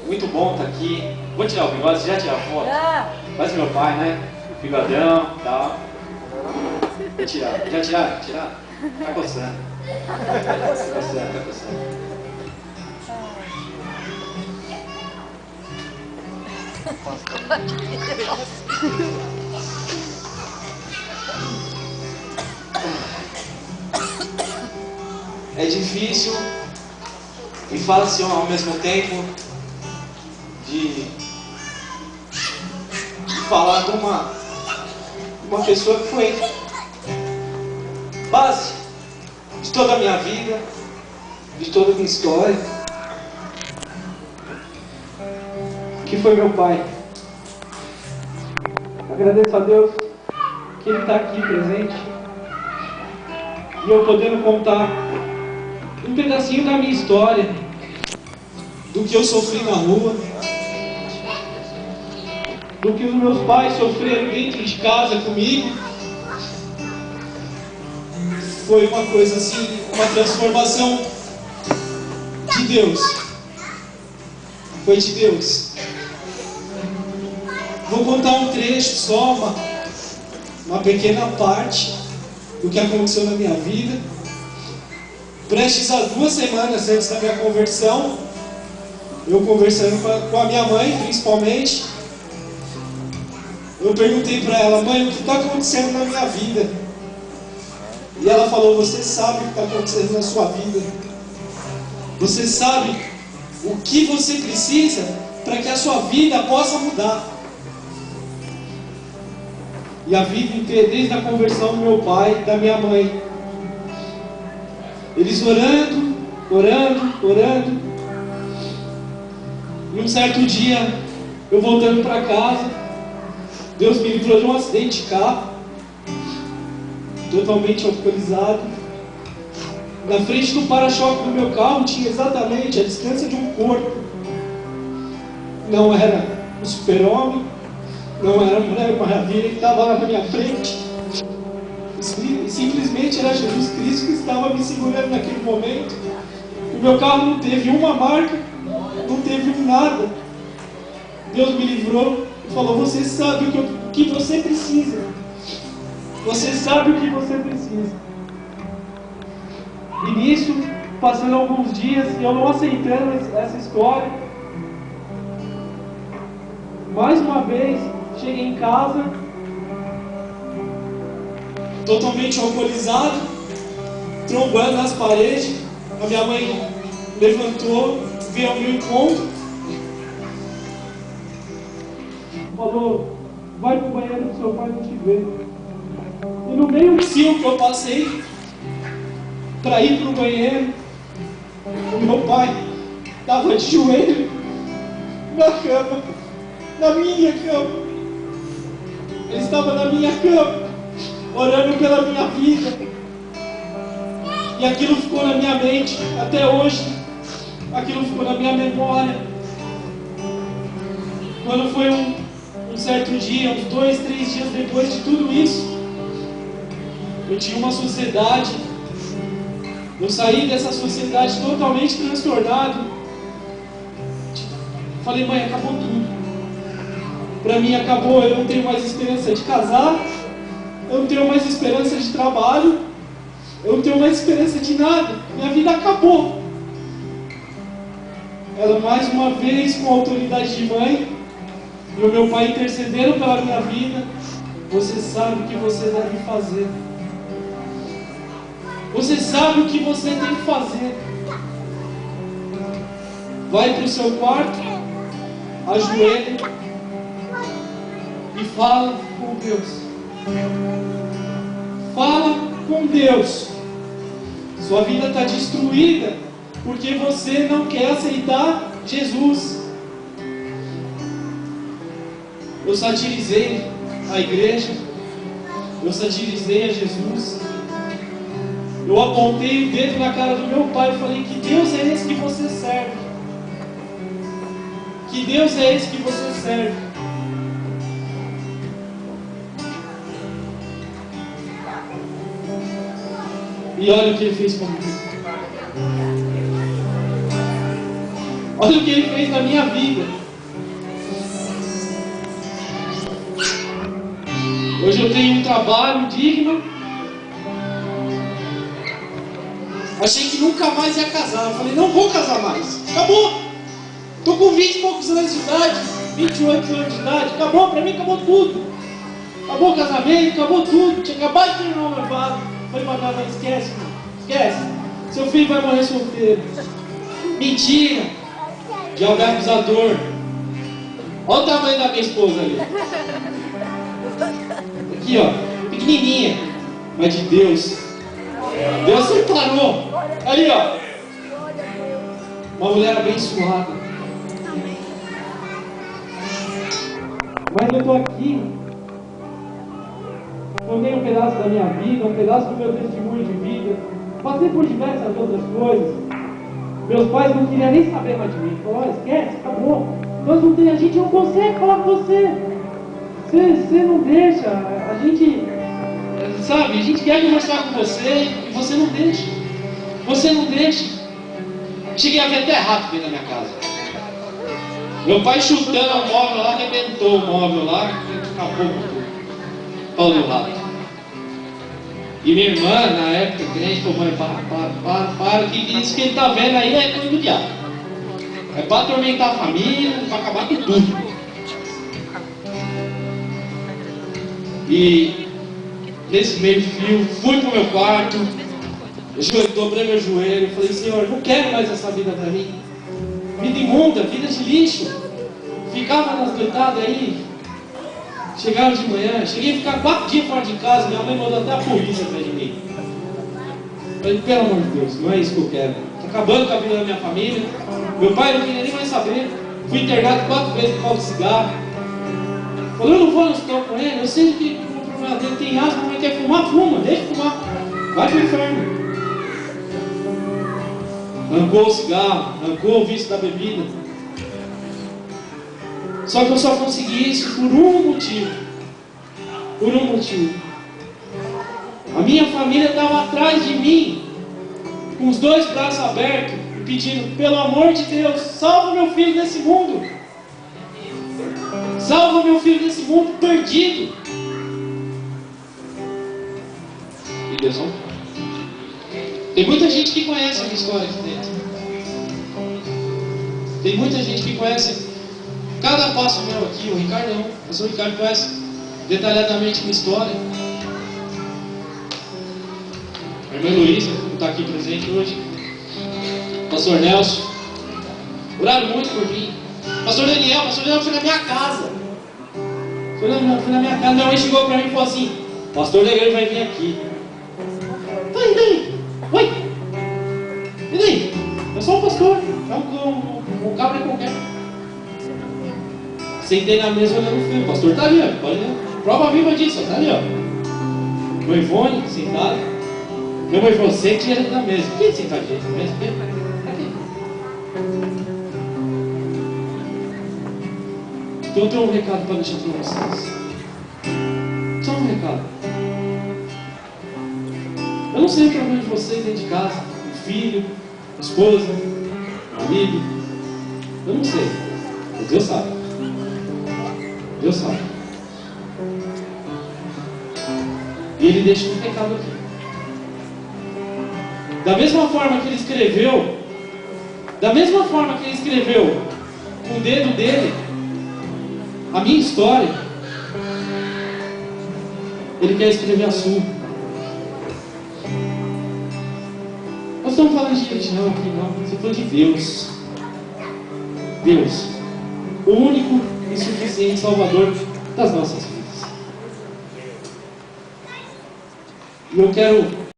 Muito bom estar aqui. Vou tirar o bigode, já tirar a foto? Faz meu pai, né? O bigodão e tal. Vou tirar. Já tiraram? Tiraram? Tá coçando. Tá coçando, tá coçando. É difícil e fácil ao mesmo tempo de falar de uma pessoa que foi base de toda a minha vida, de toda a minha história, que foi meu pai. Agradeço a Deus que Ele está aqui presente e eu podendo contar um pedacinho da minha história, do que eu sofri na rua, do que os meus pais sofreram dentro de casa comigo. Foi uma coisa assim, uma transformação de Deus. Foi de Deus. Vou contar um trecho só, uma pequena parte do que aconteceu na minha vida. Prestes a 2 semanas antes da minha conversão, eu conversando com a minha mãe, principalmente, eu perguntei para ela: mãe, o que está acontecendo na minha vida? E ela falou: você sabe o que está acontecendo na sua vida. Você sabe o que você precisa para que a sua vida possa mudar. E a vida inteira, desde a conversão do meu pai e da minha mãe, eles orando, orando, orando. E um certo dia, eu voltando para casa, Deus me livrou de um acidente de carro, totalmente alcoolizado. Na frente do para-choque do meu carro tinha exatamente a distância de um corpo. Não era um super-homem, não era a Mulher Maravilha que estava lá na minha frente. Simplesmente era Jesus Cristo que estava me segurando naquele momento. O meu carro não teve uma marca, não teve nada. Deus me livrou e falou: você sabe o que você precisa. Você sabe o que você precisa. E nisso, passando alguns dias, e eu não aceitando essa história, mais uma vez, cheguei em casa, totalmente alcoolizado, trombando nas paredes. A minha mãe levantou, veio ao meu encontro, falou: vai pro banheiro que seu pai não te vê. E no meio do fio que eu passei para ir pro banheiro, o meu pai estava de joelho na cama, na minha cama. Ele estava na minha cama, orando pela minha vida. E aquilo ficou na minha mente até hoje. Aquilo ficou na minha memória. Quando foi um certo dia, uns 2, 3 dias depois de tudo isso, eu tinha uma sociedade. Eu saí dessa sociedade totalmente transtornado. Falei: mãe, acabou tudo. Para mim acabou. Eu não tenho mais esperança de casar, eu não tenho mais esperança de trabalho, eu não tenho mais esperança de nada. Minha vida acabou. Ela mais uma vez, com a autoridade de mãe, e o meu pai intercedendo pela minha vida: você sabe o que você deve fazer. Você sabe o que você tem que fazer. Vai para o seu quarto, ajoelha e fala com Deus. Fala com Deus. Sua vida está destruída porque você não quer aceitar Jesus. Eu satirizei a igreja, eu satirizei a Jesus. Eu apontei o dedo na cara do meu pai e falei: que Deus é esse que você serve? Que Deus é esse que você serve? E olha o que ele fez comigo. Olha o que Ele fez na minha vida. Hoje eu tenho um trabalho digno. Achei que nunca mais ia casar. Eu falei, não vou casar mais. Acabou. Estou com 20 e poucos anos de idade, 28 anos de idade. Acabou, para mim acabou tudo. Acabou o casamento, acabou tudo. Tinha acabado de terminar o noivado. Falei para minha mãe, esquece, mano. Esquece. Seu filho vai morrer solteiro. Mentira. Diabo é acusador. Olha o tamanho da minha esposa ali. Aqui, ó. Pequenininha. Mas de Deus. Deus separou. Ali, ó. Uma mulher abençoada. Mas eu estou aqui. Contei um pedaço da minha vida, um pedaço do meu testemunho de vida. Passei por diversas outras coisas. Meus pais não queriam nem saber mais de mim. Falaram, esquece, acabou. Nós não tem, a gente não consegue falar com você. Você não deixa. A gente, sabe, a gente quer conversar com você e você não deixa. Você não deixa. Cheguei a ver até rato dentro da minha casa. Meu pai chutando o móvel lá, arrebentou o móvel lá, acabou com tudo. Pau do rato. E minha irmã, na época, crente, falou, mãe, para, que isso que ele está vendo aí é coisa do diabo. É para atormentar a família, para acabar com tudo. E nesse meio fio, fui para o meu quarto, dobrei meu joelho, falei, Senhor, não quero mais essa vida para mim. Vida imunda, vida de lixo. Ficava nas doidadas aí. Chegava de manhã, cheguei a ficar 4 dias fora de casa, minha mãe mandou até a polícia atrás de mim. Falei, pelo amor de Deus, não é isso que eu quero. Estou acabando com a vida da minha família. Meu pai não queria nem mais saber. Fui internado 4 vezes por causa de cigarro. Falei, eu não vou no hospital com ele, eu sei que o problema dele tem asma, mas quer fumar, fuma, deixa fumar. Vai pro inferno. Arrancou o cigarro, arrancou o vício da bebida. Só que eu só consegui isso por um motivo. Por um motivo. A minha família estava atrás de mim, com os 2 braços abertos, e pedindo, pelo amor de Deus, salva meu filho desse mundo. Salva meu filho desse mundo perdido. E Deus não. Tem muita gente que conhece a minha história aqui dentro. Tem muita gente que conhece cada passo meu aqui. O Ricardo não. O pastor Ricardo conhece detalhadamente a minha história. A irmã Luísa, que está aqui presente hoje. O pastor Nelson. Oraram muito por mim. Pastor Daniel foi na minha casa. Foi na minha casa. Minha mãe chegou para mim e falou assim, pastor Daniel vai vir aqui. Tá, e daí? Oi? E daí? Eu sou um pastor. É um cabra qualquer. Sentei na mesa olhando o filho. O pastor tá ali, ó. Olha, prova viva disso, ó. Tá ali, ó. Meu Ivone, sentado. Minha mãe falou, sente direito na mesa. Quem sentar direito na mesa? Aqui. Então eu tenho um recado para deixar para vocês. Só um recado. Eu não sei o problema de vocês dentro de casa. Um filho, uma esposa, um amigo. Eu não sei. Mas Deus sabe. Deus sabe. E Ele deixa um recado aqui. Da mesma forma que Ele escreveu, com o dedo dele, a minha história, Ele quer escrever a sua. Nós estamos falando de religião aqui, não. Você falou de Deus. Deus, o único e suficiente Salvador das nossas vidas. E eu quero